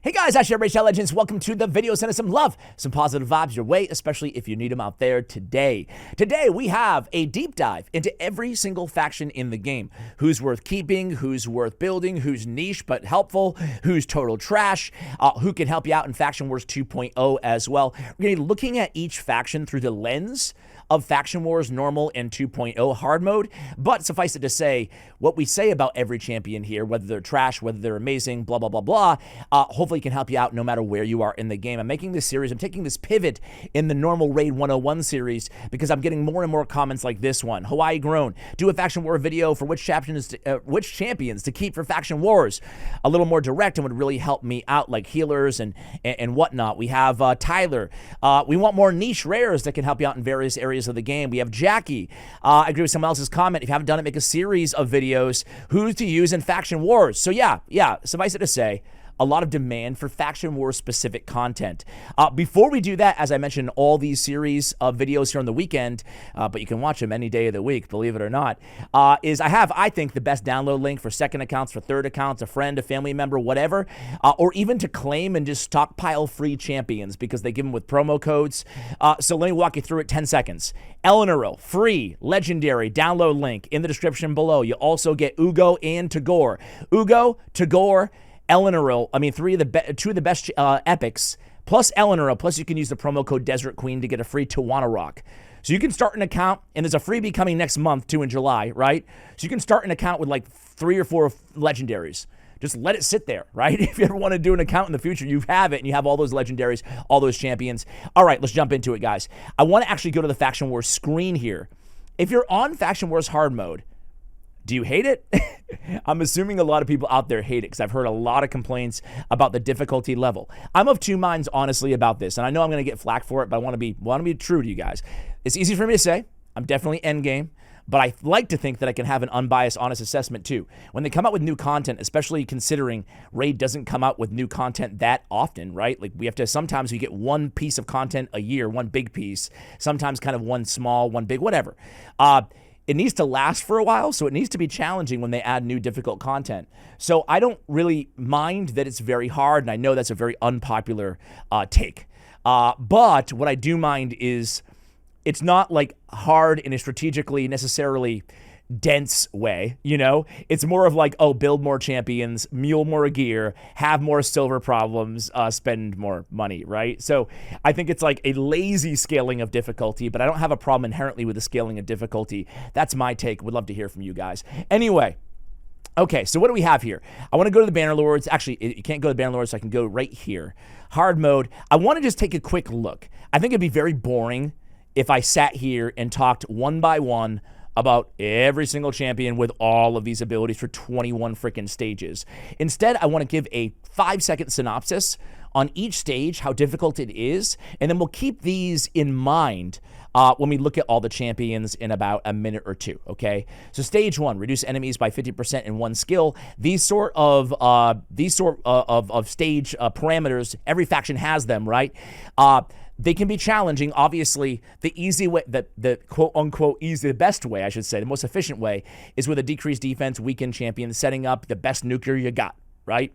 Hey guys, Archmage Legends. Welcome to the video. Send us some love, some positive vibes your way, especially if you need them out there today. Today, we have a deep dive into every single faction in the game. Who's worth keeping, who's worth building, who's niche but helpful, who's total trash, who can help you out in Faction Wars 2.0 as well. We're going to be looking at each faction through the lens of Faction Wars Normal and 2.0 Hard Mode, but suffice it to say, what we say about every champion here, whether they're trash, whether they're amazing, blah, blah, blah, blah, hopefully can help you out no matter where you are in the game. I'm making this series, I'm taking this pivot in the normal Raid 101 series because I'm getting more and more comments like this one. Hawaii Grown, do a Faction War video for which champions to keep for Faction Wars. A little more direct and would really help me out, like healers and whatnot. We have Tyler. We want more niche rares that can help you out in various areas of the game. We have Jackie. I agree with someone else's comment. If you haven't done it, make a series of videos. Who's to use in Faction Wars? So yeah, suffice it to say, a lot of demand for Faction Wars specific content. Before we do that, as I mentioned, all these series of videos here on the weekend, but you can watch them any day of the week, believe it or not, is I think, the best download link for second accounts, for third accounts, a friend, a family member, whatever, or even to claim and just stockpile free champions because they give them with promo codes. So let me walk you through it 10 seconds. Eleanor, free, legendary, download link in the description below. You also get Ugo and Tagore. Ugo, Tagore, Eleanor, two of the best epics, plus Eleanor, plus you can use the promo code Desert Queen to get a free Tawana Rock. So you can start an account, and there's a freebie coming next month, too, in July, right? So you can start an account with like 3 or 4 legendaries. Just let it sit there, right? If you ever want to do an account in the future, you have it, and you have all those legendaries, all those champions. All right, let's jump into it, guys. I want to actually go to the Faction Wars screen here. If you're on Faction Wars Hard Mode, do you hate it? I'm assuming a lot of people out there hate it because I've heard a lot of complaints about the difficulty level. I'm of two minds, honestly, about this, and I know I'm going to get flack for it, but I want to be true to you guys. It's easy for me to say. I'm definitely endgame, but I like to think that I can have an unbiased, honest assessment too. When they come out with new content, especially considering Raid doesn't come out with new content that often, right? Like sometimes we get one piece of content a year, one big piece, sometimes kind of one small, one big, whatever. It needs to last for a while, so it needs to be challenging when they add new difficult content. So I don't really mind that it's very hard, and I know that's a very unpopular take. But what I do mind is it's not like hard in a strategically necessarily dense way, you know? It's more of like, oh, build more champions, mule more gear, have more silver problems, spend more money, right? So I think it's like a lazy scaling of difficulty, but I don't have a problem inherently with the scaling of difficulty. That's my take. Would love to hear from you guys. Anyway, okay, so what do we have here? I want to go to the Bannerlords. Actually, you can't go to the Bannerlords, so I can go right here. Hard mode. I want to just take a quick look. I think it'd be very boring if I sat here and talked one by one about every single champion with all of these abilities for 21 freaking stages. Instead, I want to give a 5-second synopsis on each stage, how difficult it is, and then we'll keep these in mind when we look at all the champions in about a minute or two, okay? So stage 1, reduce enemies by 50% in one skill. These sort of stage parameters, every faction has them, right? They can be challenging. Obviously, the easy way, the quote-unquote easy, the best way, I should say, the most efficient way is with a decreased defense, weakened champion, setting up the best nuclear you got, right?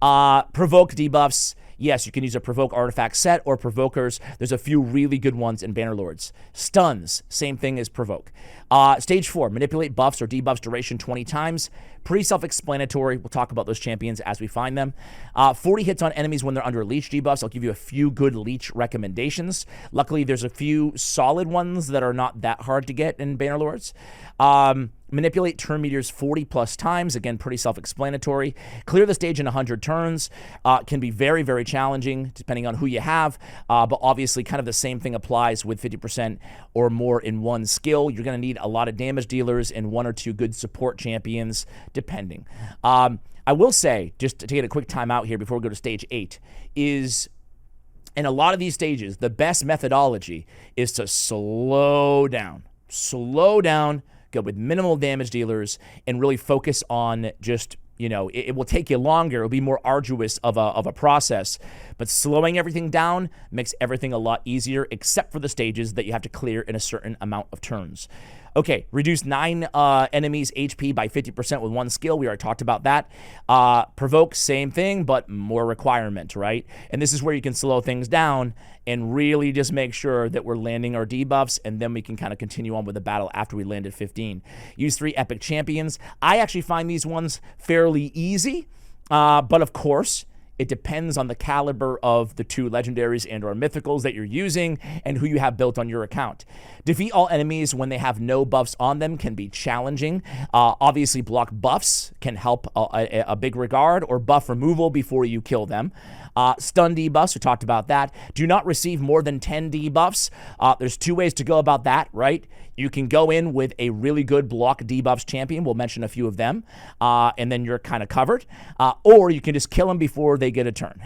Provoke debuffs. Yes, you can use a provoke artifact set or provokers. There's a few really good ones in Bannerlords. Stuns, same thing as provoke. Stage 4, manipulate buffs or debuffs duration 20 times. Pretty self-explanatory. We'll talk about those champions as we find them. 40 hits on enemies when they're under leech debuffs. I'll give you a few good leech recommendations. Luckily, there's a few solid ones that are not that hard to get in Bannerlords. Manipulate turn meters 40 plus times. Again, pretty self-explanatory. Clear the stage in 100 turns. Can be very, very challenging depending on who you have. But obviously, kind of the same thing applies with 50% or more in one skill. You're going to need a lot of damage dealers and 1 or 2 good support champions, depending. I will say, just to take a quick time out here before we go to stage 8, is in a lot of these stages, the best methodology is to slow down. Slow down, go with minimal damage dealers, and really focus on just, you know, it will take you longer. It'll be more arduous of a process, but slowing everything down makes everything a lot easier, except for the stages that you have to clear in a certain amount of turns. Okay, reduce 9 enemies' HP by 50% with 1 skill. We already talked about that. Provoke, same thing, but more requirement, right? And this is where you can slow things down and really just make sure that we're landing our debuffs, and then we can kind of continue on with the battle after we landed 15. Use 3 epic champions. I actually find these ones fairly easy, but of course, it depends on the caliber of the 2 legendaries and or mythicals that you're using and who you have built on your account. Defeat all enemies when they have no buffs on them can be challenging. Obviously, block buffs can help a big regard, or buff removal before you kill them. Stun debuffs, we talked about that. Do not receive more than 10 debuffs. There's 2 ways to go about that, right? You can go in with a really good block debuffs champion. We'll mention a few of them, and then you're kind of covered. Or you can just kill them before they get a turn,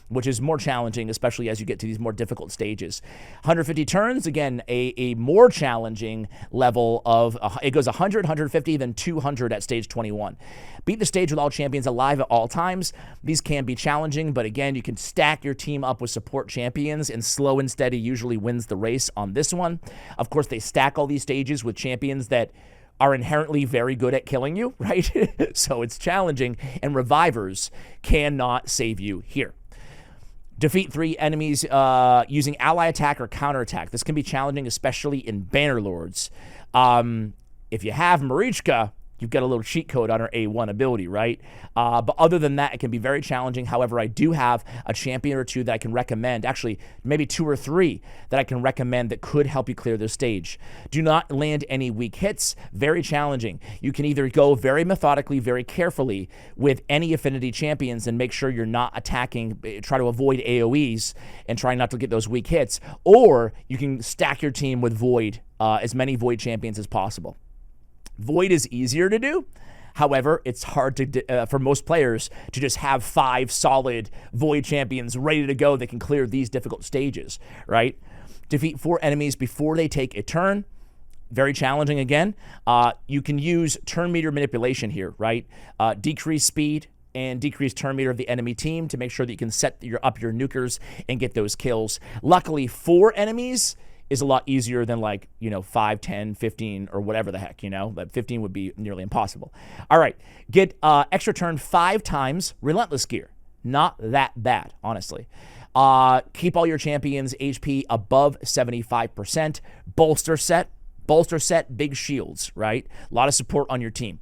which is more challenging, especially as you get to these more difficult stages. 150 turns, again, a more challenging level of, it goes 100, 150, then 200 at stage 21. Beat the stage with all champions alive at all times. These can be challenging, but again, you can stack your team up with support champions, and slow and steady usually wins the race on this one. Of course, they stack all these stages with champions that are inherently very good at killing you, right? So it's challenging, and revivers cannot save you here. Defeat 3 enemies using ally attack or counterattack. This can be challenging, especially in Bannerlords. If you have Marichka, you've got a little cheat code on her A1 ability, right? But other than that, it can be very challenging. However, I do have a champion or 2 that I can recommend, actually maybe 2 or 3 that I can recommend that could help you clear this stage. Do not land any weak hits. Very challenging. You can either go very methodically, very carefully with any affinity champions and make sure you're not attacking, try to avoid AoEs and try not to get those weak hits, or you can stack your team with Void, as many Void champions as possible. Void is easier to do. However, it's hard to for most players to just have 5 solid Void champions ready to go that can clear these difficult stages, right? Defeat 4 enemies before they take a turn. Very challenging again. You can use turn meter manipulation here, right? Decrease speed and decrease turn meter of the enemy team to make sure that you can set up your nukers and get those kills. Luckily, 4 enemies is a lot easier than, like, 5, 10, 15, or whatever the heck, But 15 would be nearly impossible. All right, get extra turn 5 times Relentless Gear. Not that bad, honestly. Keep all your champions' HP above 75%. Bolster set, big shields, right? A lot of support on your team.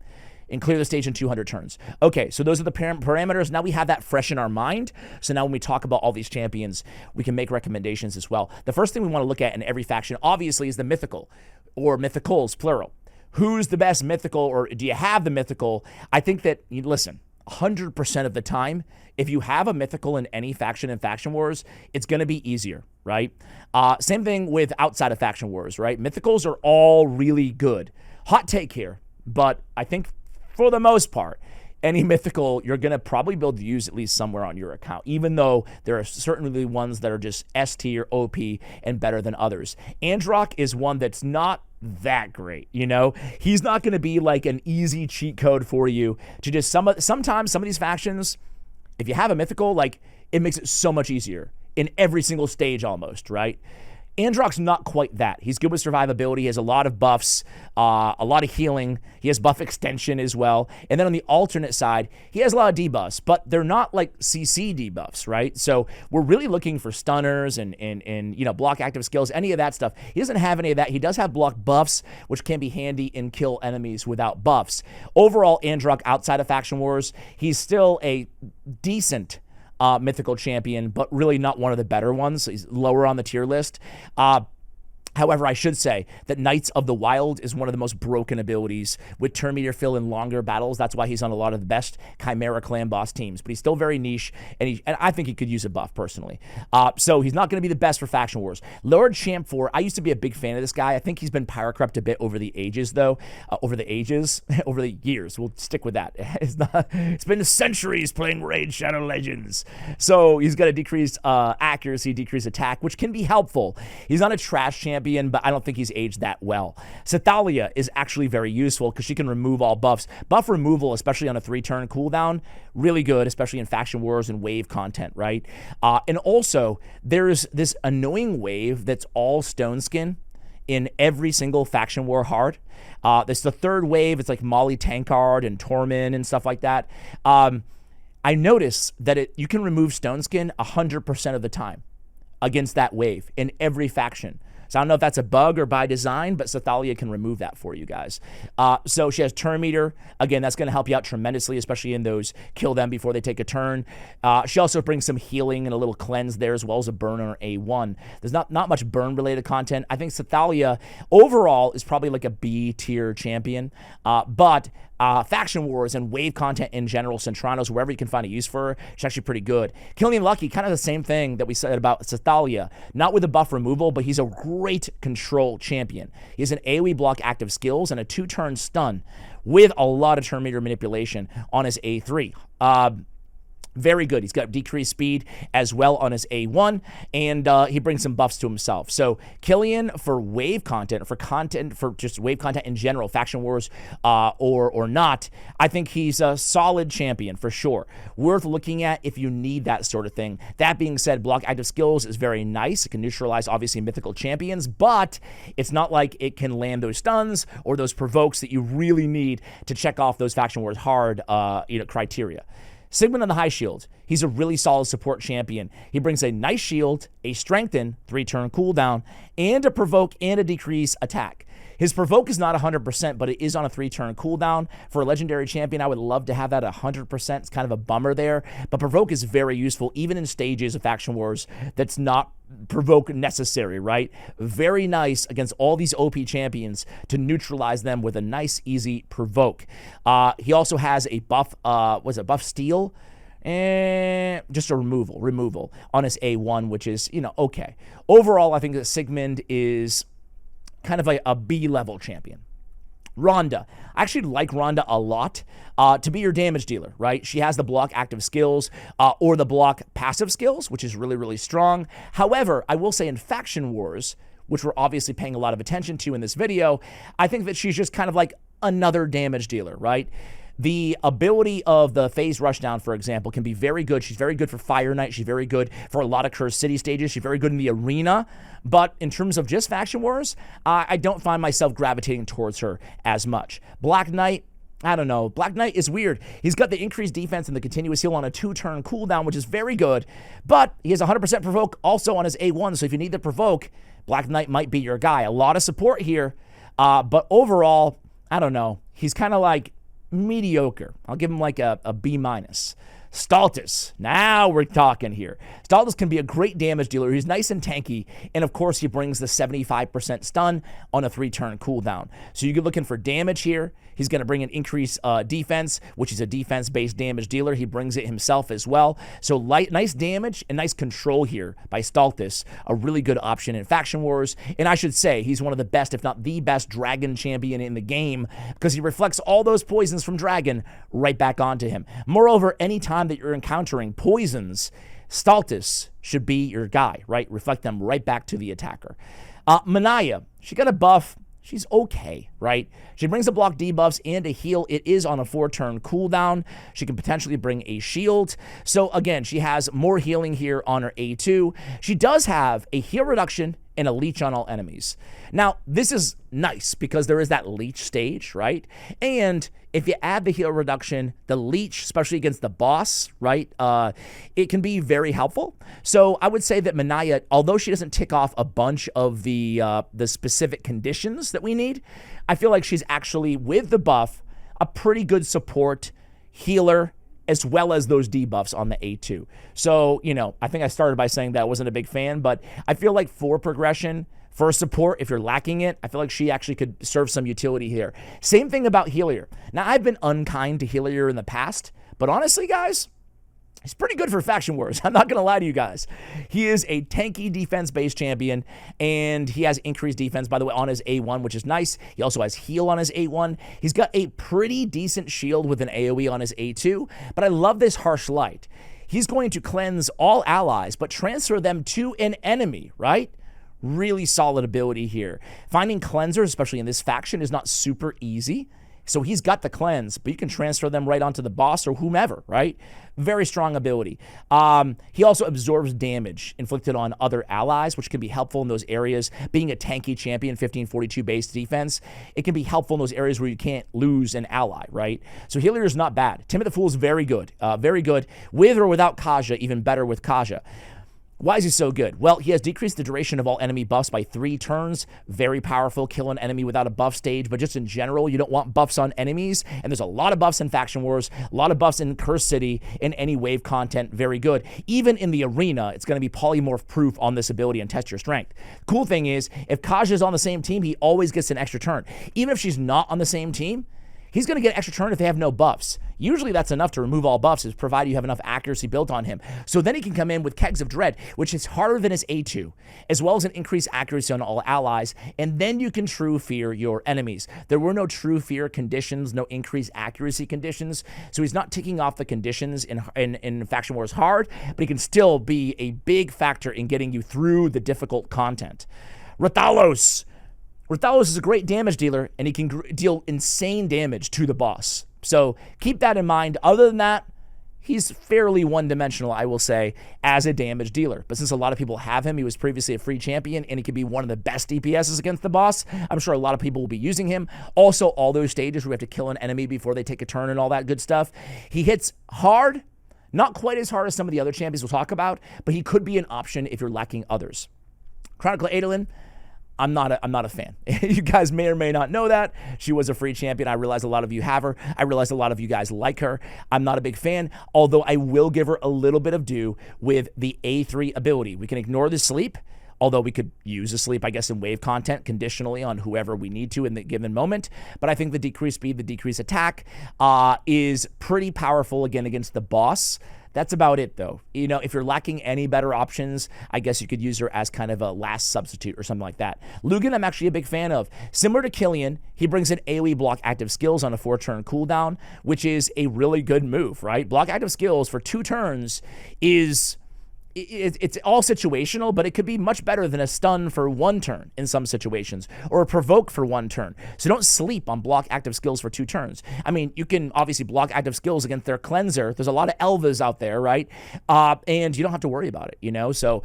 And clear the stage in 200 turns. Okay, so those are the parameters. Now we have that fresh in our mind. So now when we talk about all these champions, we can make recommendations as well. The first thing we want to look at in every faction, obviously, is the mythical, or mythicals, plural. Who's the best mythical, or do you have the mythical? I think that, listen, 100% of the time, if you have a mythical in any faction in Faction Wars, it's going to be easier, right? Same thing with outside of Faction Wars, right? Mythicals are all really good. Hot take here, but I think for the most part, any mythical you're going to probably be able to use at least somewhere on your account, even though there are certainly ones that are just S tier, OP, and better than others. Androck is one that's not that great, He's not going to be like an easy cheat code for you to just sometimes some of these factions, if you have a mythical, like, it makes it so much easier in every single stage almost, right? Androck's not quite that. He's good with survivability. He has a lot of buffs, a lot of healing. He has buff extension as well. And then on the alternate side, he has a lot of debuffs, but they're not like CC debuffs, right? So we're really looking for stunners and block active skills, any of that stuff. He doesn't have any of that. He does have block buffs, which can be handy and kill enemies without buffs. Overall, Androck outside of Faction Wars, he's still a decent mythical champion, but really not one of the better ones. He's lower on the tier list. However, I should say that Knights of the Wild is one of the most broken abilities with turn meter fill in longer battles. That's why he's on a lot of the best Chimera clan boss teams, but he's still very niche, and I think he could use a buff personally. So he's not going to be the best for Faction Wars. Lord Champ 4, I used to be a big fan of this guy. I think he's been power crept a bit over the ages, though. Over the years. We'll stick with that. It's been centuries playing Raid Shadow Legends. So he's got a decreased accuracy, decreased attack, which can be helpful. He's not a trash champion, but I don't think he's aged that well. Satalia is actually very useful because she can remove all buffs. Buff removal, especially on a 3-turn cooldown, really good, especially in Faction Wars and wave content, right? And also, there's this annoying wave that's all stone skin, in every single faction war hard. This is the third wave. It's like Molly Tankard and Tormund and stuff like that. I notice that you can remove Stoneskin 100% of the time against that wave in every faction. So I don't know if that's a bug or by design, but Satalia can remove that for you guys. So she has Turn Meter. Again, that's going to help you out tremendously, especially in those kill them before they take a turn. She also brings some healing and a little cleanse there, as well as a burn on her A1. There's not much burn-related content. I think Satalia overall is probably like a B-tier champion, but faction wars and wave content in general, Centranos, wherever you can find a use for her, she's actually pretty good. Killian Lucky, kind of the same thing that we said about Satalia. Not with the buff removal, but he's a great control champion. He has an AoE block active skills and a 2-turn stun with a lot of turn meter manipulation on his A3. Very good. He's got decreased speed as well on his A1, and he brings some buffs to himself. So Killian for wave content, for just wave content in general, faction wars or not, I think he's a solid champion for sure. Worth looking at if you need that sort of thing. That being said, block active skills is very nice. It can neutralize obviously mythical champions, but it's not like it can land those stuns or those provokes that you really need to check off those faction wars hard criteria. Sigman on the high shield. He's a really solid support champion. He brings a nice shield, a strengthen, 3-turn cooldown, and a provoke and a decrease attack. His provoke is not 100%, but it is on a 3-turn cooldown. For a legendary champion, I would love to have that 100%. It's kind of a bummer there. But provoke is very useful, even in stages of faction wars that's not provoke necessary, right? Very nice against all these OP champions to neutralize them with a nice, easy provoke. He also has a buff, buff steal? And just a removal on his A1, which is, okay. Overall, I think that Sigmund is kind of a B-level champion. Rhonda. I actually like Rhonda a lot to be your damage dealer, right? She has the block active skills or the block passive skills, which is really, really strong. However, I will say in faction wars, which we're obviously paying a lot of attention to in this video, I think that she's just kind of like another damage dealer, right? The ability of the phase rushdown, for example, can be very good. She's very good for Fire Knight. She's very good for a lot of Cursed City stages. She's very good in the arena. But in terms of just faction wars, I don't find myself gravitating towards her as much. Black Knight, I don't know. Black Knight is weird. He's got the increased defense and the continuous heal on a 2-turn cooldown, which is very good. But he has 100% provoke also on his A1. So if you need the provoke, Black Knight might be your guy. A lot of support here. But overall, I don't know. He's kind of like mediocre. I'll give him like a B-. Staltus. Now we're talking here. Staltus can be a great damage dealer. He's nice and tanky. And of course, he brings the 75% stun on a 3-turn cooldown. So you're looking for damage here. He's going to bring an increased defense, which is a defense-based damage dealer. He brings it himself as well. So nice damage and nice control here by Staltus. A really good option in faction wars. And I should say, he's one of the best, if not the best, dragon champion in the game because he reflects all those poisons from dragon right back onto him. Moreover, anytime that you're encountering poisons, Staltus should be your guy, right? Reflect them right back to the attacker. Mania, she got a buff. She's okay, right? She brings a block debuffs and a heal. It is on a 4-turn cooldown. She can potentially bring a shield. So again, she has more healing here on her A2. She does have a heal reduction and a leech on all enemies. Now, this is nice because there is that leech stage, right? And if you add the heal reduction, the leech, especially against the boss, right, it can be very helpful. So I would say that Mania, although she doesn't tick off a bunch of the specific conditions that we need, I feel like she's actually, with the buff, a pretty good support healer, as well as those debuffs on the A2. So, I think I started by saying that I wasn't a big fan, but I feel like for progression, for support, if you're lacking it, I feel like she actually could serve some utility here. Same thing about helier. Now, I've been unkind to helier in the past, but honestly, guys, he's pretty good for faction wars. I'm not going to lie to you guys. He is a tanky defense-based champion, and he has increased defense, by the way, on his A1, which is nice. He also has heal on his A1. He's got a pretty decent shield with an AoE on his A2, but I love this harsh light. He's going to cleanse all allies, but transfer them to an enemy, right? Really solid ability here. Finding cleansers, especially in this faction, is not super easy. So he's got the cleanse, but you can transfer them right onto the boss or whomever, right? Very strong ability. He also absorbs damage inflicted on other allies, which can be helpful in those areas. Being a tanky champion, 1542 base defense, it can be helpful in those areas where you can't lose an ally, right? So helier is not bad. Timid the Fool is very good. Very good. With or without kaja, even better with kaja. Why is he so good? Well, he has decreased the duration of all enemy buffs by 3 turns. Very powerful. Kill an enemy without a buff stage, but just in general, you don't want buffs on enemies. And there's a lot of buffs in Faction Wars, a lot of buffs in Curse City, in any wave content. Very good. Even in the arena, it's going to be polymorph proof on this ability and test your strength. Cool thing is, if Kaja is on the same team, he always gets an extra turn. Even if she's not on the same team, he's going to get an extra turn if they have no buffs. Usually that's enough to remove all buffs, provided you have enough accuracy built on him. So then he can come in with Kegs of Dread, which is harder than his A2, as well as an increased accuracy on all allies, and then you can true fear your enemies. There were no true fear conditions, no increased accuracy conditions, so he's not ticking off the conditions in Faction Wars hard, but he can still be a big factor in getting you through the difficult content. rthalos. Rthalos is a great damage dealer, and he can deal insane damage to the boss. So keep that in mind. Other than that, he's fairly one-dimensional, I will say, as a damage dealer. But since a lot of people have him, he was previously a free champion, and he could be one of the best DPSs against the boss. I'm sure a lot of people will be using him. Also, all those stages where we have to kill an enemy before they take a turn and all that good stuff. He hits hard, not quite as hard as some of the other champions we'll talk about, but he could be an option if you're lacking others. Chronicle aselin. I'm not a fan. You guys may or may not know that. She was a free champion. I realize a lot of you have her. I realize a lot of you guys like her. I'm not a big fan, although I will give her a little bit of due with the A3 ability. We can ignore the sleep, although we could use a sleep, I guess, in wave content conditionally on whoever we need to in the given moment. But I think the decreased speed, the decreased attack is pretty powerful, again, against the boss. That's about it, though. You know, if you're lacking any better options, I guess you could use her as kind of a last substitute or something like that. Lugan, I'm actually a big fan of. Similar to Killian, he brings in AoE block active skills on a 4-turn cooldown, which is a really good move, right? Block active skills for 2 turns is... It's all situational, but it could be much better than a stun for 1 turn in some situations, or a provoke for 1 turn. So don't sleep on block active skills for 2 turns. I mean, you can obviously block active skills against their cleanser. There's a lot of Elvas out there, right? And you don't have to worry about it, you know? So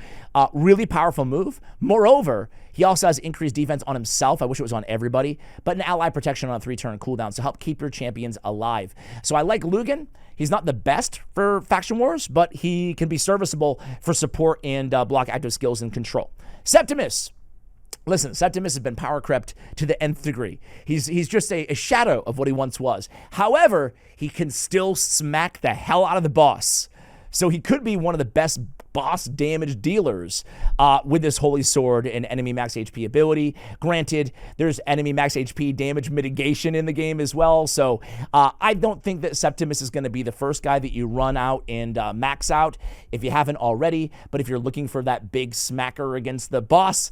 really powerful move. Moreover, he also has increased defense on himself. I wish it was on everybody, but an ally protection on a 3-turn cooldown to help keep your champions alive. So I like Lugan. He's not the best for Faction Wars, but he can be serviceable for support and block active skills and control. Septimus. Listen, Septimus has been power crept to the nth degree. He's just a shadow of what he once was. However, he can still smack the hell out of the boss. So he could be one of the best boss damage dealers with this Holy Sword and enemy max HP ability. Granted, there's enemy max HP damage mitigation in the game as well, so I don't think that Septimus is going to be the first guy that you run out and max out if you haven't already, but if you're looking for that big smacker against the boss,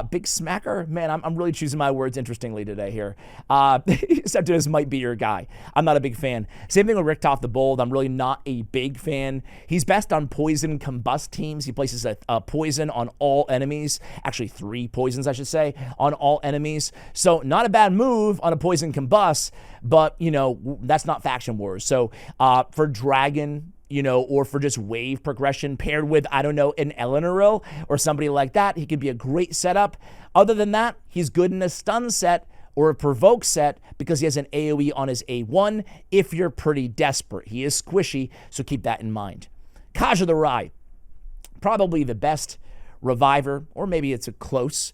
big smacker, man, I'm really choosing my words interestingly today here. Septimus might be your guy. I'm not a big fan. Same thing with Richtof the Bold. I'm really not a big fan. He's best on poison combust teams. He places a poison on all enemies. Actually, 3 poisons, I should say, on all enemies. So not a bad move on a poison combust, but, you know, that's not Faction Wars. So for Dragon, you know, or for just wave progression paired with, I don't know, an Eleanoril or somebody like that, he could be a great setup. Other than that, he's good in a stun set or a provoke set because he has an AoE on his A1 if you're pretty desperate. He is squishy, so keep that in mind. Kaja the Rye, probably the best reviver, or maybe it's a close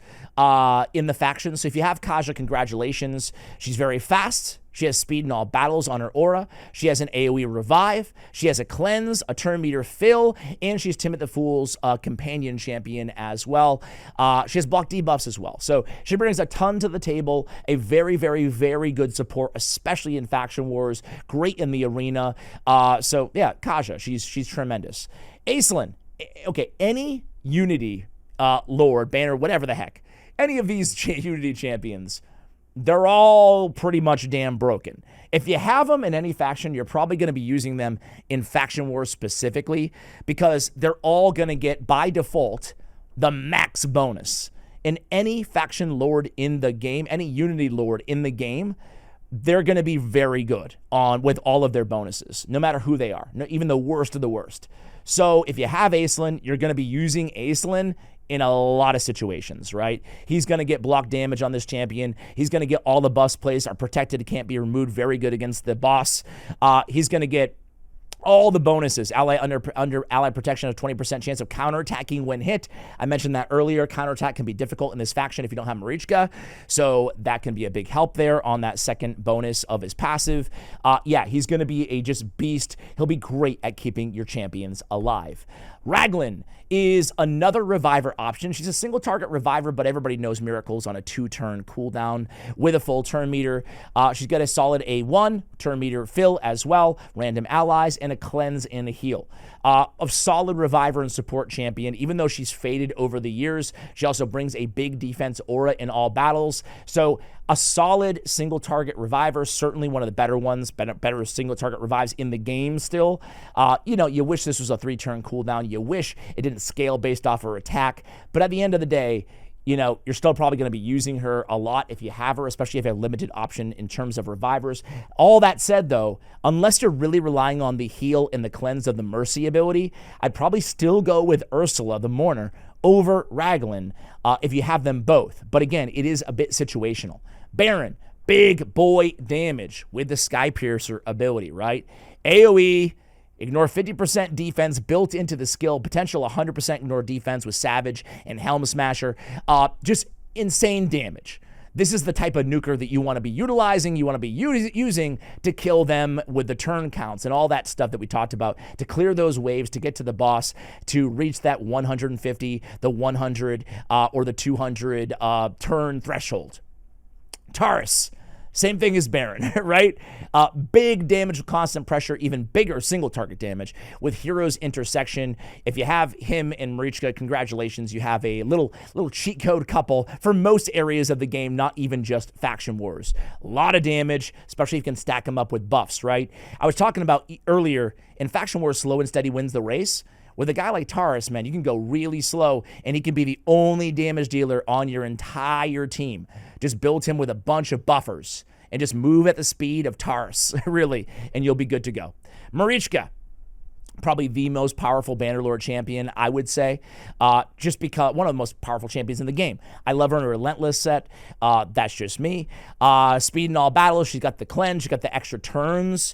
in the faction. So if you have Kaja, congratulations. She's very fast. She has speed in all battles on her aura. She has an AoE revive. She has a cleanse, a turn meter fill, and she's Timid the Fool's companion champion as well. She has block debuffs as well. So she brings a ton to the table. A very, very, very good support, especially in Faction Wars. Great in the arena. So yeah, Kaja, she's tremendous. Aselin, okay, any Unity Lord, Banner, whatever the heck, any of these Unity champions, they're all pretty much damn broken. If you have them in any faction, you're probably going to be using them in Faction Wars specifically because they're all going to get, by default, the max bonus. And any faction lord in the game, any Unity Lord in the game, they're going to be very good with all of their bonuses, no matter who they are, even the worst of the worst. So if you have aselin, you're going to be using aselin in a lot of situations, right? He's going to get block damage on this champion. He's going to get all the buffs placed, are protected, can't be removed, very good against the boss. He's going to get all the bonuses, ally under ally protection of 20% chance of counterattacking when hit. I mentioned that earlier. Counterattack can be difficult in this faction if you don't have Marichka, so that can be a big help there on that second bonus of his passive. Yeah, he's going to be a just beast. He'll be great at keeping your champions alive. Raglin is another reviver option. She's a single target reviver, but everybody knows miracles on a 2-turn cooldown with a full turn meter. She's got a solid A1 turn meter fill as well, random allies, and a cleanse and a heal. A solid reviver and support champion. Even though she's faded over the years, she also brings a big defense aura in all battles. So a solid single target reviver, certainly one of the better ones, better single target revives in the game still. You know, you wish this was a 3-turn cooldown. You wish it didn't scale based off her attack. But at the end of the day, you know, you're still probably going to be using her a lot if you have her, especially if you have a limited option in terms of revivers. All that said, though, unless you're really relying on the heal and the cleanse of the mercy ability, I'd probably still go with Ursula, the Mourner, over Raglin if you have them both. But again, it is a bit situational. Baron, big boy damage with the Sky Piercer ability, right? AoE, ignore 50% defense built into the skill, potential 100% ignore defense with Savage and Helm Smasher. Just insane damage. This is the type of nuker that you want to be utilizing, you want to be using to kill them with the turn counts and all that stuff that we talked about, to clear those waves, to get to the boss, to reach that 150, the 100, or the 200 turn threshold. Taurus, same thing as Baron, right? Big damage with constant pressure, even bigger single target damage with Hero's Intersection. If you have him and Marichka, congratulations, you have a little cheat code couple for most areas of the game, not even just faction wars. A lot of damage, especially if you can stack them up with buffs, right? I was talking about earlier, in faction wars, slow and steady wins the race. With a guy like Taurus, man, you can go really slow, and he can be the only damage dealer on your entire team. Just build him with a bunch of buffers, and just move at the speed of Taurus, really, and you'll be good to go. Marichka, probably the most powerful Bannerlord champion, I would say, just because one of the most powerful champions in the game. I love her in a Relentless set. That's just me. Speed in all battles. She's got the cleanse. She's got the extra turns.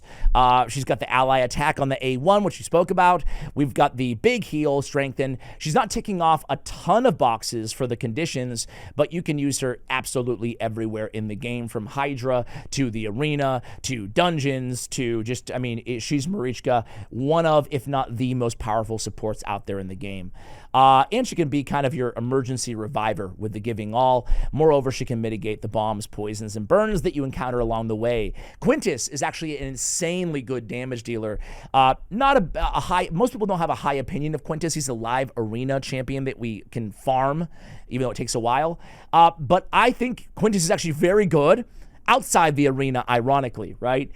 She's got the ally attack on the A1, which we spoke about. We've got the big heal, strengthen. She's not ticking off a ton of boxes for the conditions, but you can use her absolutely everywhere in the game, from Hydra to the arena to dungeons to just, I mean, she's Marichka, one of, if not the most powerful supports out there in the game. And she can be kind of your emergency reviver with the Giving All. Moreover, she can mitigate the bombs, poisons, and burns that you encounter along the way. Quintus is actually an insanely good damage dealer. Not a high, most people don't have a high opinion of Quintus. He's a live arena champion that we can farm, even though it takes a while. But I think Quintus is actually very good outside the arena, ironically, right?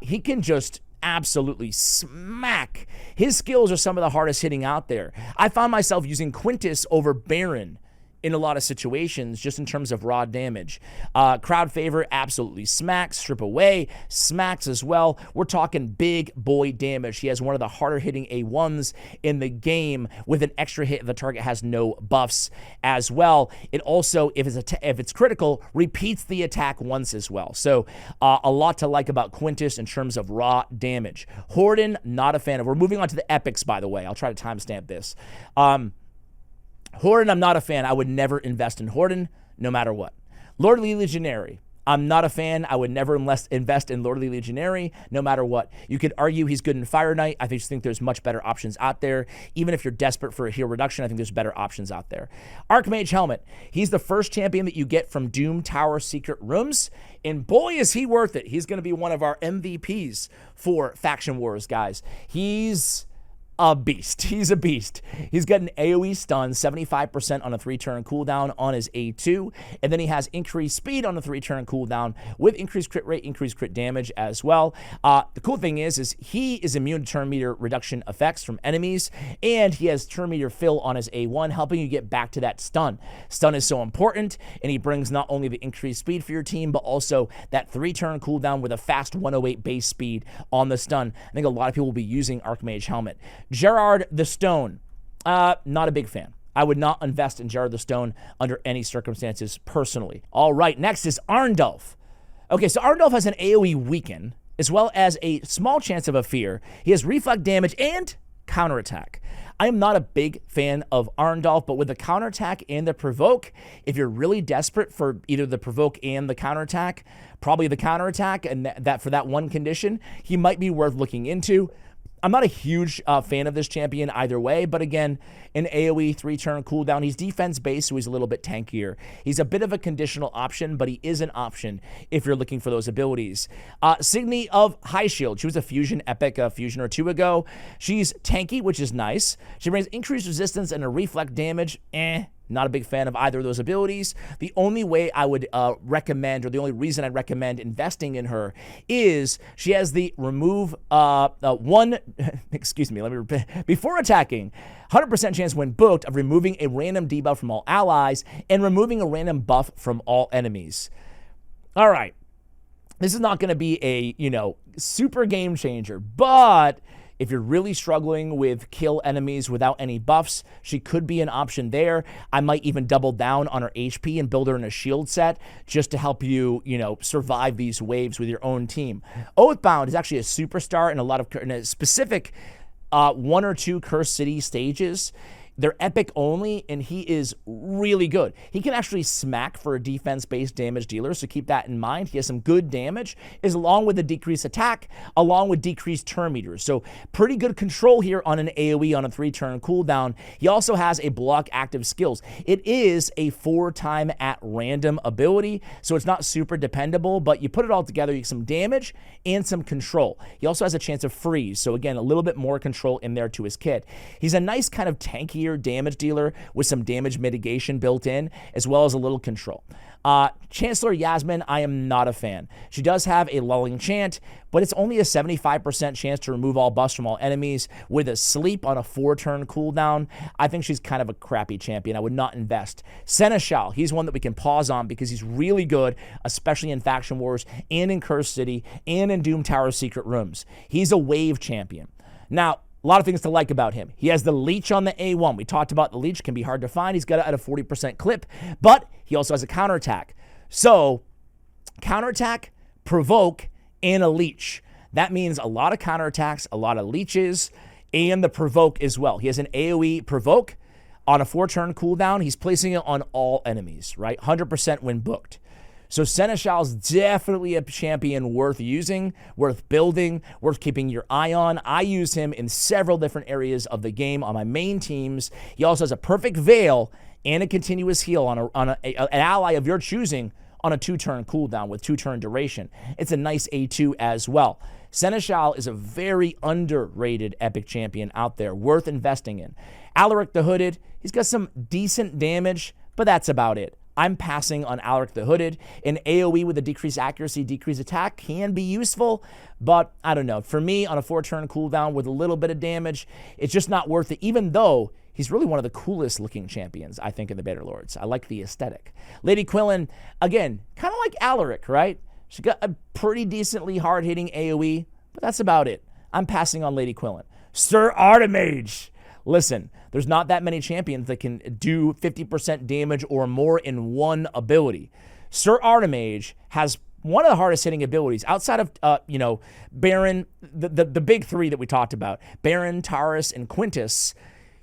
He can just absolutely smack. His skills are some of the hardest hitting out there. I found myself using Quintus over Baron in a lot of situations, just in terms of raw damage. Crowd favor, absolutely smacks. Strip away, smacks as well. We're talking big boy damage. He has one of the harder hitting A1s in the game with an extra hit if the target has no buffs as well. It also, if it's critical, repeats the attack once as well. So a lot to like about Quintus in terms of raw damage. Horden, not a fan of. We're moving on to the epics, by the way. I'll try to timestamp this. Horden, I'm not a fan. I would never invest in Horden, no matter what. Lordly Legionary, I'm not a fan. I would never invest in Lordly Legionary, no matter what. You could argue he's good in Fire Knight. I just think there's much better options out there. Even if you're desperate for a heal reduction, I think there's better options out there. Archmage Helmet, he's the first champion that you get from Doom Tower Secret Rooms, and boy, is he worth it. He's going to be one of our MVPs for Faction Wars, guys. He's a beast. He's a beast. He's got an AoE stun, 75% on a 3-turn cooldown on his A2, and then he has increased speed on a 3-turn cooldown with increased crit rate, increased crit damage as well. The cool thing is he is immune to turn meter reduction effects from enemies, and he has turn meter fill on his A1, helping you get back to that stun. Stun is so important, and he brings not only the increased speed for your team, but also that 3-turn cooldown with a fast 108 base speed on the stun. I think a lot of people will be using Archmage Helmet. Gerard the Stone, not a big fan. I would not invest in Gerard the Stone under any circumstances personally. All right, next is Arndulf. Okay, so Arndulf has an AoE weaken, as well as a small chance of a fear. He has reflect damage and counterattack. I am not a big fan of Arndulf, but with the counterattack and the provoke, if you're really desperate for either the provoke and the counterattack, probably the counterattack, and that for that one condition, he might be worth looking into. I'm not a huge fan of this champion either way, but again, an AoE 3-turn cooldown. He's defense-based, so he's a little bit tankier. He's a bit of a conditional option, but he is an option if you're looking for those abilities. Signy of High Shield. She was a fusion epic a fusion or two ago. She's tanky, which is nice. She brings increased resistance and a reflect damage. Not a big fan of either of those abilities. The only way I would recommend, or the only reason I'd recommend investing in her, is she has the remove excuse me, before attacking, 100% chance when booked of removing a random debuff from all allies and removing a random buff from all enemies. All right. This is not going to be a, super game changer, but if you're really struggling with kill enemies without any buffs, she could be an option there. I might even double down on her HP and build her in a shield set just to help you, survive these waves with your own team. Oathbound is actually a superstar in a specific 1 or 2 Cursed City stages. They're epic only, and he is really good. He can actually smack for a defense-based damage dealer, so keep that in mind. He has some good damage, along with a decreased attack, along with decreased turn meters. So pretty good control here on an AoE on a 3-turn cooldown. He also has a block active skills. It is a 4-time at random ability, so it's not super dependable, but you put it all together, you get some damage and some control. He also has a chance of freeze, so again, a little bit more control in there to his kit. He's a nice kind of tankier damage dealer with some damage mitigation built in, as well as a little control. Chancellor Yasmin, I am not a fan. She does have a lulling chant, but it's only a 75% chance to remove all buffs from all enemies with a sleep on a 4-turn cooldown. I think she's kind of a crappy champion. I would not invest. Seneschal, he's one that we can pause on because he's really good, especially in Faction Wars and in Cursed City and in Doom Tower Secret Rooms. He's a wave champion. Now, a lot of things to like about him. He has the leech on the A1. We talked about the leech can be hard to find. He's got it at a 40% clip, but he also has a counterattack. So, counterattack, provoke, and a leech. That means a lot of counterattacks, a lot of leeches, and the provoke as well. He has an AoE provoke on a 4-turn cooldown. He's placing it on all enemies, right? 100% when booked. So Seneschal's definitely a champion worth using, worth building, worth keeping your eye on. I use him in several different areas of the game on my main teams. He also has a perfect veil and a continuous heal on an ally of your choosing on a 2-turn cooldown with 2-turn duration. It's a nice A2 as well. Seneschal is a very underrated epic champion out there, worth investing in. Alaric the Hooded, he's got some decent damage, but that's about it. I'm passing on Alaric the Hooded. An AoE with a decreased accuracy, decreased attack can be useful, but I don't know. For me, on a 4-turn cooldown with a little bit of damage, it's just not worth it, even though he's really one of the coolest looking champions, I think, in the Bannerlords. I like the aesthetic. Lady Quillin, again, kind of like Alaric, right? She got a pretty decently hard-hitting AoE, but that's about it. I'm passing on Lady Quillin. Sir Archmage. Listen, there's not that many champions that can do 50% damage or more in one ability. Sir Archmage has one of the hardest hitting abilities outside of, Baron, the big 3 that we talked about, Baron, Taurus, and Quintus.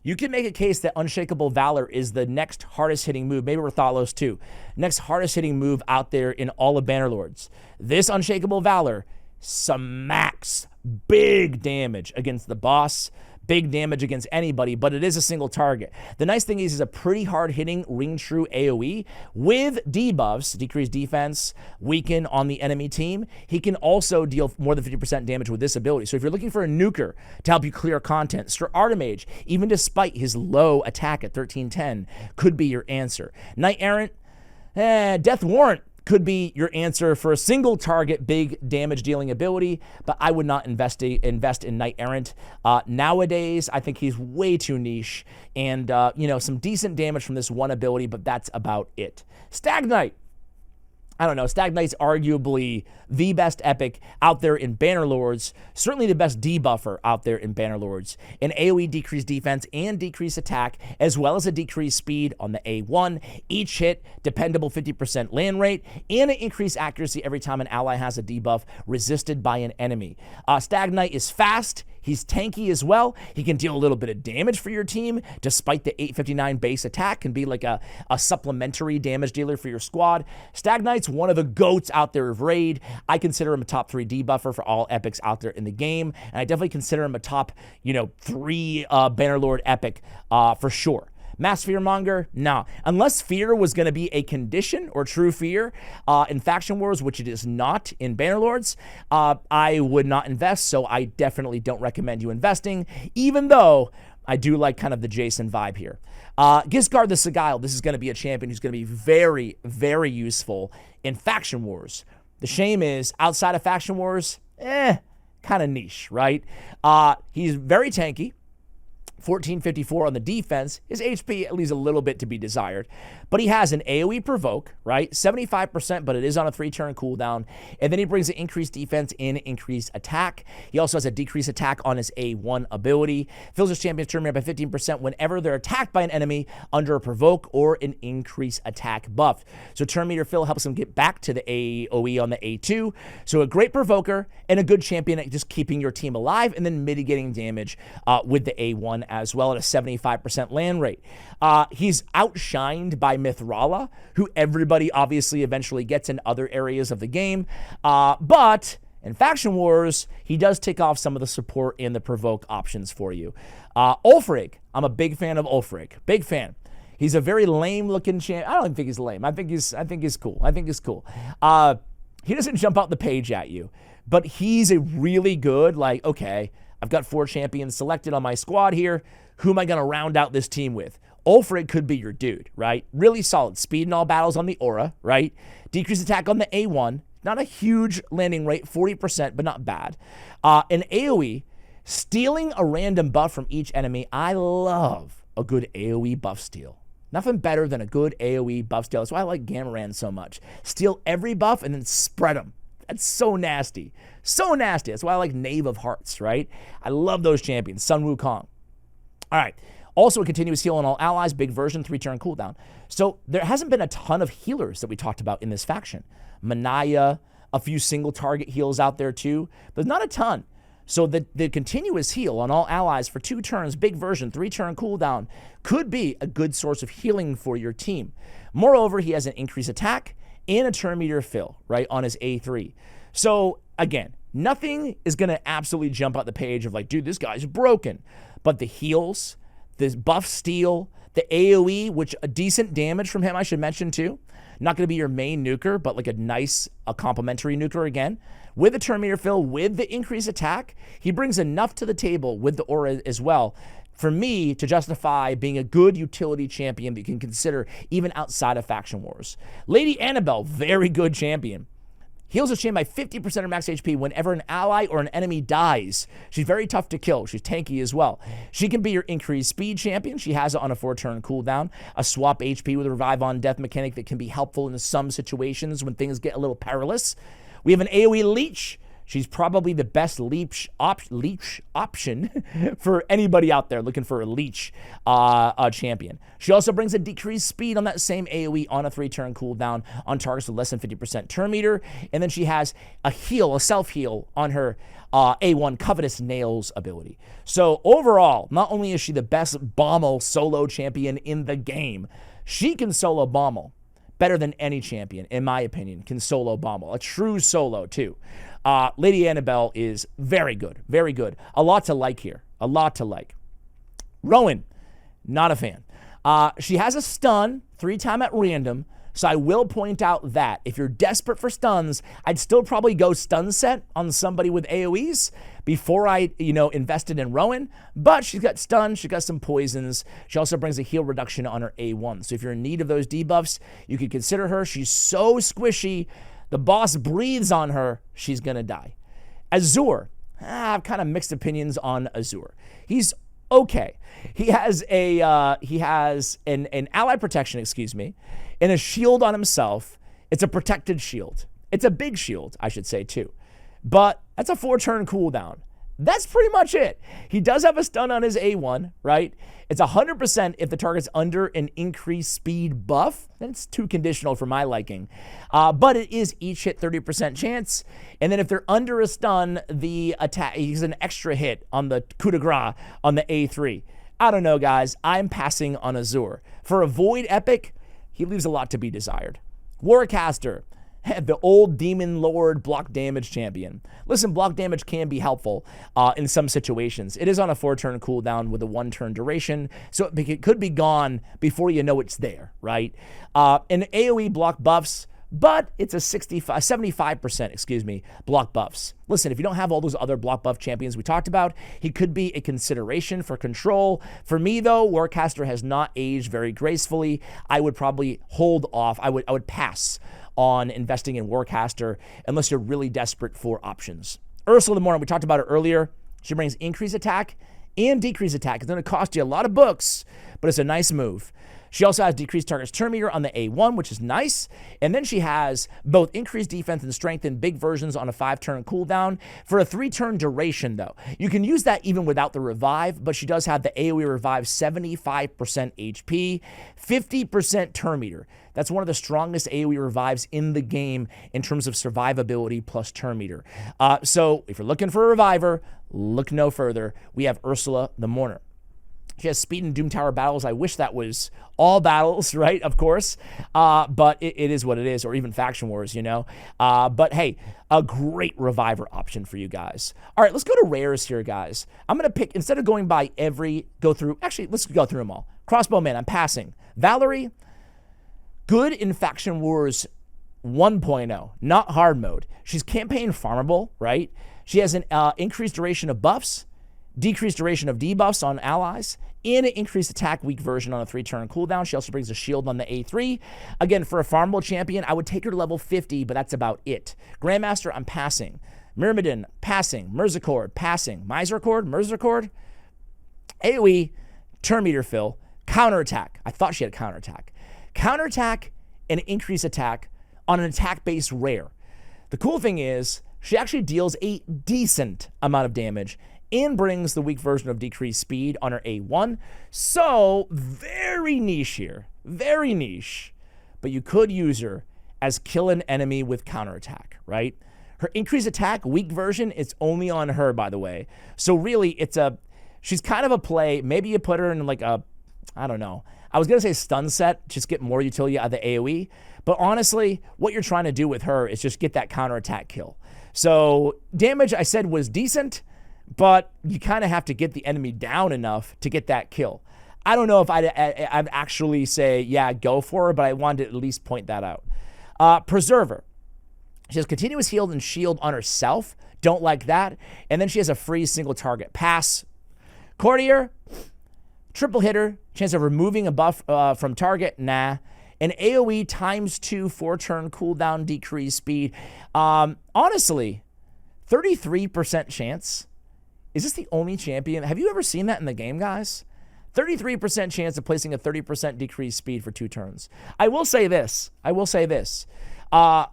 You can make a case that Unshakable Valor is the next hardest hitting move, maybe rthalos too, next hardest hitting move out there in all of Bannerlords. This Unshakable Valor smacks big damage against the boss, big damage against anybody, but it is a single target. The nice thing is he's a pretty hard-hitting ring true AoE with debuffs, decreased defense, weaken on the enemy team. He can also deal more than 50% damage with this ability. So if you're looking for a nuker to help you clear content, Archmage, even despite his low attack at 1310, could be your answer. Knight Errant, Death Warrant could be your answer for a single target, big damage dealing ability, but I would not invest in Knight Errant. Nowadays, I think he's way too niche and, some decent damage from this one ability, but that's about it. Stag Knight. I don't know, Stag Knight's arguably the best epic out there in Bannerlords, certainly the best debuffer out there in Bannerlords. An AoE decreased defense and decreased attack, as well as a decreased speed on the A1, each hit, dependable 50% land rate, and an increased accuracy every time an ally has a debuff resisted by an enemy. Stag Knight is fast. He's tanky as well. He can deal a little bit of damage for your team, despite the 859 base attack, can be like a supplementary damage dealer for your squad. Stag Knight's one of the GOATs out there of Raid. I consider him a top 3 debuffer for all epics out there in the game, and I definitely consider him a top, 3 Bannerlord epic for sure. Mass Fearmonger? No. Unless fear was going to be a condition or true fear in Faction Wars, which it is not in Bannerlords, I would not invest, so I definitely don't recommend you investing, even though I do like kind of the Jason vibe here. Gizgard the Sigile, this is going to be a champion who's going to be very, very useful in Faction Wars. The shame is, outside of Faction Wars, kind of niche, right? He's very tanky. 1454 on the defense. His HP leaves a little bit to be desired, but he has an AoE provoke, right? 75%, but it is on a 3-turn cooldown. And then he brings an increased defense and increased attack. He also has a decreased attack on his A1 ability. Fills his champion's turn meter by 15% whenever they're attacked by an enemy under a provoke or an increased attack buff. So turn meter fill helps him get back to the AoE on the A2. So a great provoker and a good champion at just keeping your team alive and then mitigating damage with the A1 as well at a 75% land rate. He's outshined by Mythical, who everybody obviously eventually gets in other areas of the game. But in Faction Wars, he does take off some of the support and the provoke options for you. Ulfri, I'm a big fan of Ulfri. Big fan. He's a very lame-looking champ. I don't even think he's lame. I think he's cool. He doesn't jump out the page at you, but he's a really good, okay, I've got 4 champions selected on my squad here. Who am I going to round out this team with? Ulfri could be your dude, right? Really solid. Speed in all battles on the aura, right? Decreased attack on the A1. Not a huge landing rate, 40%, but not bad. An AoE, stealing a random buff from each enemy. I love a good AoE buff steal. Nothing better than a good AoE buff steal. That's why I like Gammaran so much. Steal every buff and then spread them. That's so nasty. So nasty. That's why I like Knave of Hearts, right? I love those champions. Sun Wukong. All right. Also a continuous heal on all allies. Big version, 3-turn cooldown. So there hasn't been a ton of healers that we talked about in this faction. Mania, a few single target heals out there too. But not a ton. So the continuous heal on all allies for 2 turns, big version, 3-turn cooldown, could be a good source of healing for your team. Moreover, he has an increased attack and a turn meter fill, right, on his A3. So, again, nothing is going to absolutely jump out the page of like, dude, this guy's broken. But the heals, this buff steal, the AoE, which a decent damage from him, I should mention too. Not going to be your main nuker, but like a complementary nuker again. With the turn meter fill, with the increased attack, he brings enough to the table with the aura as well for me to justify being a good utility champion that you can consider even outside of Faction Wars. Lady Annabelle, very good champion. Heals his champion by 50% of max HP whenever an ally or an enemy dies. She's very tough to kill. She's tanky as well. She can be your increased speed champion. She has it on a 4-turn cooldown. A swap HP with a revive on death mechanic that can be helpful in some situations when things get a little perilous. We have an AoE leech. She's probably the best leech option for anybody out there looking for a leech champion. She also brings a decreased speed on that same AoE on a 3-turn cooldown on targets with less than 50% turn meter. And then she has a heal, a self-heal on her A1 Covetous Nails ability. So overall, not only is she the best Bommel solo champion in the game, she can solo Bommel better than any champion, in my opinion, can solo Bommel. A true solo, too. Lady Annabelle is very good, very good. A lot to like here. A lot to like. Rowan, not a fan. She has a stun 3-time at random, so I will point out that if you're desperate for stuns, I'd still probably go stun set on somebody with AoEs before I, invested in Rowan. But she's got stun, she's got some poisons. She also brings a heal reduction on her A1. So if you're in need of those debuffs, you could consider her. She's so squishy. The boss breathes on her, she's gonna die. Azure, I have kind of mixed opinions on Azure. He's okay. He has an ally protection, and a shield on himself. It's a protected shield. It's a big shield, I should say, too. But that's a 4-turn cooldown. That's pretty much it. He does have a stun on his A1, right? It's 100% if the target's under an increased speed buff. That's too conditional for my liking. But it is each hit 30% chance. And then if they're under a stun, the attack, he's an extra hit on the coup de grace on the A3. I don't know, guys. I'm passing on Azure. For a Void Epic, he leaves a lot to be desired. Warcaster, the old Demon Lord block damage champion. Listen, block damage can be helpful in some situations. It is on a 4-turn cooldown with a 1-turn duration, so it could be gone before you know it's there, right? And AoE block buffs, but it's a 75%, block buffs. Listen, if you don't have all those other block buff champions we talked about, he could be a consideration for control. For me, though, Warcaster has not aged very gracefully. I would probably hold off. I would pass on investing in Warcaster unless you're really desperate for options. Ursula the Morning, we talked about her earlier. She brings increased attack and decreased attack. It's going to cost you a lot of books, but it's a nice move. She also has decreased target's turn meter on the A1, which is nice. And then she has both increased defense and strength in big versions on a 5-turn cooldown for a 3-turn duration, though. You can use that even without the revive, but she does have the AoE revive 75% HP, 50% turn meter. That's one of the strongest AoE revives in the game in terms of survivability plus turn meter. So if you're looking for a reviver, look no further. We have Ursula the Mourner. She has speed in Doom Tower battles. I wish that was all battles, right? Of course. But it is what it is, or even Faction Wars, But hey, a great reviver option for you guys. All right, let's go to rares here, guys. I'm going to pick, instead of going by actually, let's go through them all. Crossbowman, I'm passing. Valerie, good in Faction Wars 1.0, not hard mode. She's campaign farmable, right? She has an increased duration of buffs, decreased duration of debuffs on allies, and an increased attack weak version on a 3-turn cooldown. She also brings a shield on the A3. Again, for a farmable champion, I would take her to level 50, but that's about it. Grandmaster, I'm passing. Myrmidon, passing. Merzicord, passing. Merzicord, AoE, turn meter fill, counterattack. I thought she had counterattack. Counterattack and increased attack on an attack-based rare. The cool thing is, she actually deals a decent amount of damage and brings the weak version of decreased speed on her A1. So, very niche here. Very niche. But you could use her as kill an enemy with counterattack, right? Her increased attack, weak version, it's only on her, by the way. So really, she's kind of a play. Maybe you put her in like a, I don't know. I was going to say stun set, just get more utility out of the AoE. But honestly, what you're trying to do with her is just get that counterattack kill. So, damage, I said, was decent, but you kind of have to get the enemy down enough to get that kill. I don't know if I'd actually say, yeah, go for her, but I wanted to at least point that out. Preserver. She has continuous heal and shield on herself. Don't like that. And then she has a free single target. Pass. Courtier. Triple hitter. Chance of removing a buff from target. Nah. And AoE times 2 4-turn cooldown decrease speed. Honestly, 33% chance. Is this the only champion? Have you ever seen that in the game, guys? 33% chance of placing a 30% decreased speed for 2 turns. I will say this.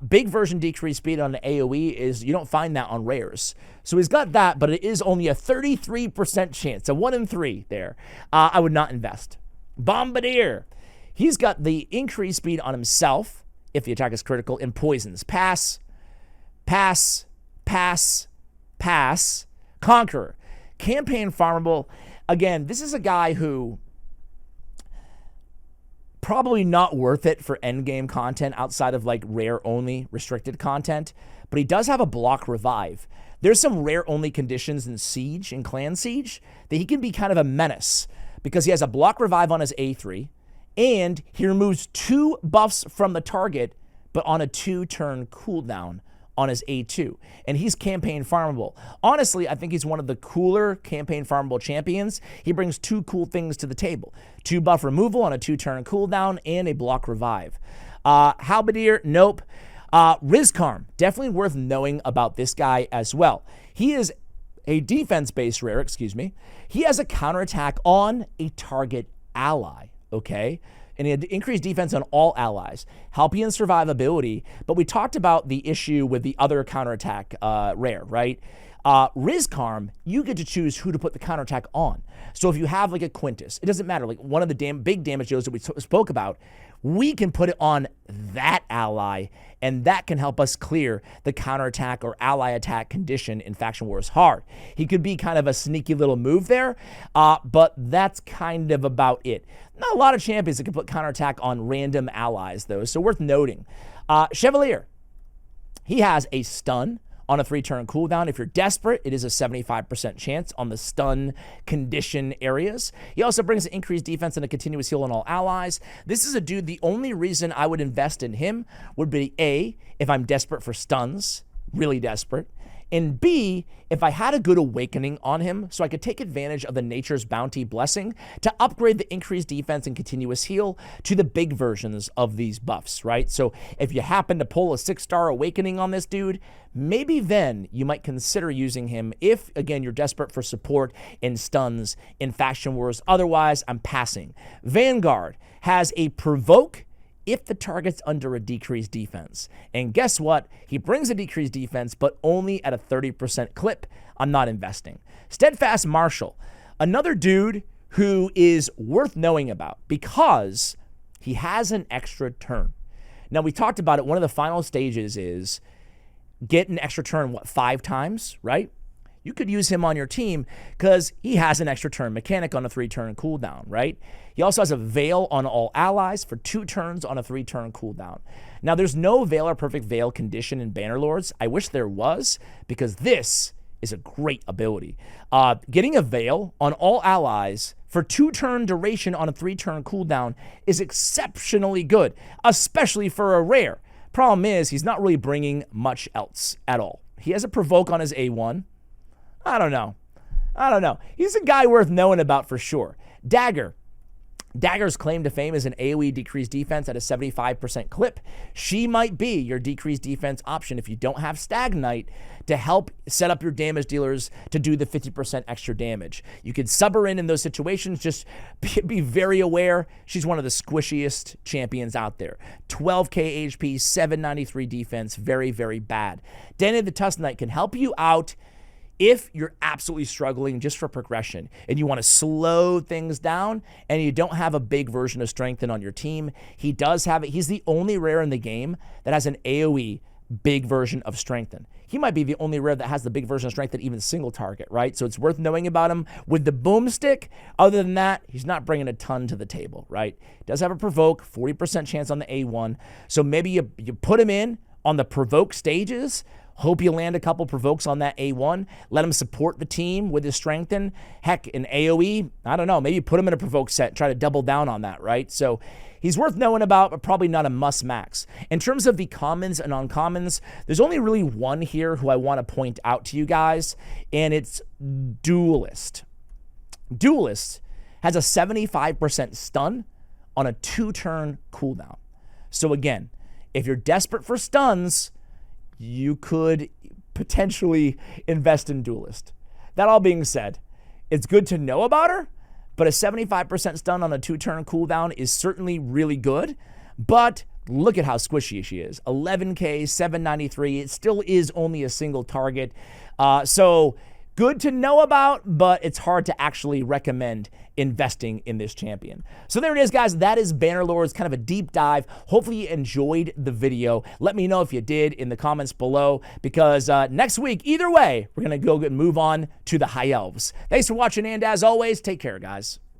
Big version decreased speed on the AoE is, you don't find that on rares. So he's got that, but it is only a 33% chance. A 1 in 3 there. I would not invest. Bombardier. He's got the increased speed on himself if the attack is critical and poisons. Pass. Pass. Pass. Pass. Conqueror. Campaign farmable. Again, this is a guy who probably not worth it for endgame content outside of like rare only restricted content, but he does have a block revive. There's some rare-only conditions in Siege, in Clan Siege, that he can be kind of a menace because he has a block revive on his A3, and he removes 2 buffs from the target, but on a 2-turn cooldown on his A2, and he's campaign farmable. Honestly, I think he's one of the cooler campaign farmable champions. He brings 2 cool things to the table: 2 buff removal on a 2-turn cooldown and a block revive. Halberdier, nope. Rizkarm, definitely worth knowing about this guy as well. He is a defense-based rare, He has a counterattack on a target ally, okay? And he had increased defense on all allies, help you in survivability. But we talked about the issue with the other counterattack rare, right? Rizkarm, you get to choose who to put the counterattack on. So if you have like a Quintus, it doesn't matter, like one of the big damage deals that we spoke about, we can put it on that ally, and that can help us clear the counterattack or ally attack condition in Faction Wars hard. He could be kind of a sneaky little move there, but that's kind of about it. Not a lot of champions that can put counterattack on random allies, though, so worth noting. Chevalier, he has a stun on a 3-turn cooldown. If you're desperate, it is a 75% chance on the stun condition areas. He also brings an increased defense and a continuous heal on all allies. This is a dude, the only reason I would invest in him would be A, if I'm desperate for stuns, really desperate, and B, if I had a good awakening on him so I could take advantage of the Nature's Bounty blessing to upgrade the increased defense and continuous heal to the big versions of these buffs, right? So if you happen to pull a 6-star awakening on this dude, maybe then you might consider using him if, again, you're desperate for support in stuns in Faction Wars. Otherwise, I'm passing. Vanguard has a provoke if the target's under a decreased defense. And guess what? He brings a decreased defense, but only at a 30% clip. I'm not investing. Steadfast Marshall, another dude who is worth knowing about because he has an extra turn. Now, we talked about it. One of the final stages is get an extra turn, 5 times, right? You could use him on your team because he has an extra turn mechanic on a 3-turn cooldown, right? He also has a Veil on all allies for 2 turns on a 3-turn cooldown. Now, there's no Veil or Perfect Veil condition in Bannerlords. I wish there was, because this is a great ability. Getting a Veil on all allies for 2-turn duration on a 3-turn cooldown is exceptionally good, especially for a rare. Problem is, he's not really bringing much else at all. He has a Provoke on his A1. I don't know. He's a guy worth knowing about for sure. Dagger. Dagger's claim to fame is an AoE decreased defense at a 75% clip. She might be your decreased defense option if you don't have Stag Knight to help set up your damage dealers to do the 50% extra damage. You could sub her in those situations. Just be very aware. She's one of the squishiest champions out there. 12k HP, 793 defense. Very, very bad. Danny the Tusk Knight can help you out if you're absolutely struggling just for progression and you want to slow things down and you don't have a big version of Strengthen on your team. He does have it. He's the only rare in the game that has an AoE big version of Strengthen. He might be the only rare that has the big version of Strengthen, even single target, right? So it's worth knowing about him. With the boomstick, other than that, he's not bringing a ton to the table, right? He does have a Provoke, 40% chance on the A1. So maybe you put him in on the Provoke stages. Hope you land a couple provokes on that A1. Let him support the team with his Strengthen. Heck, in AoE, I don't know, maybe put him in a provoke set, try to double down on that, right? So he's worth knowing about, but probably not a must max. In terms of the commons and uncommons, there's only really one here who I want to point out to you guys, and it's Duelist. Duelist has a 75% stun on a 2-turn cooldown. So again, if you're desperate for stuns, you could potentially invest in Duelist. That all being said, it's good to know about her, but a 75% stun on a 2-turn cooldown is certainly really good. But look at how squishy she is. 11k, 793. It still is only a single target. So good to know about, but it's hard to actually recommend investing in this champion. So there it is, guys. That is Bannerlords, kind of a deep dive. Hopefully you enjoyed the video. Let me know if you did in the comments below, because next week, either way, we're going to go and move on to the High Elves. Thanks for watching, and as always, take care, guys.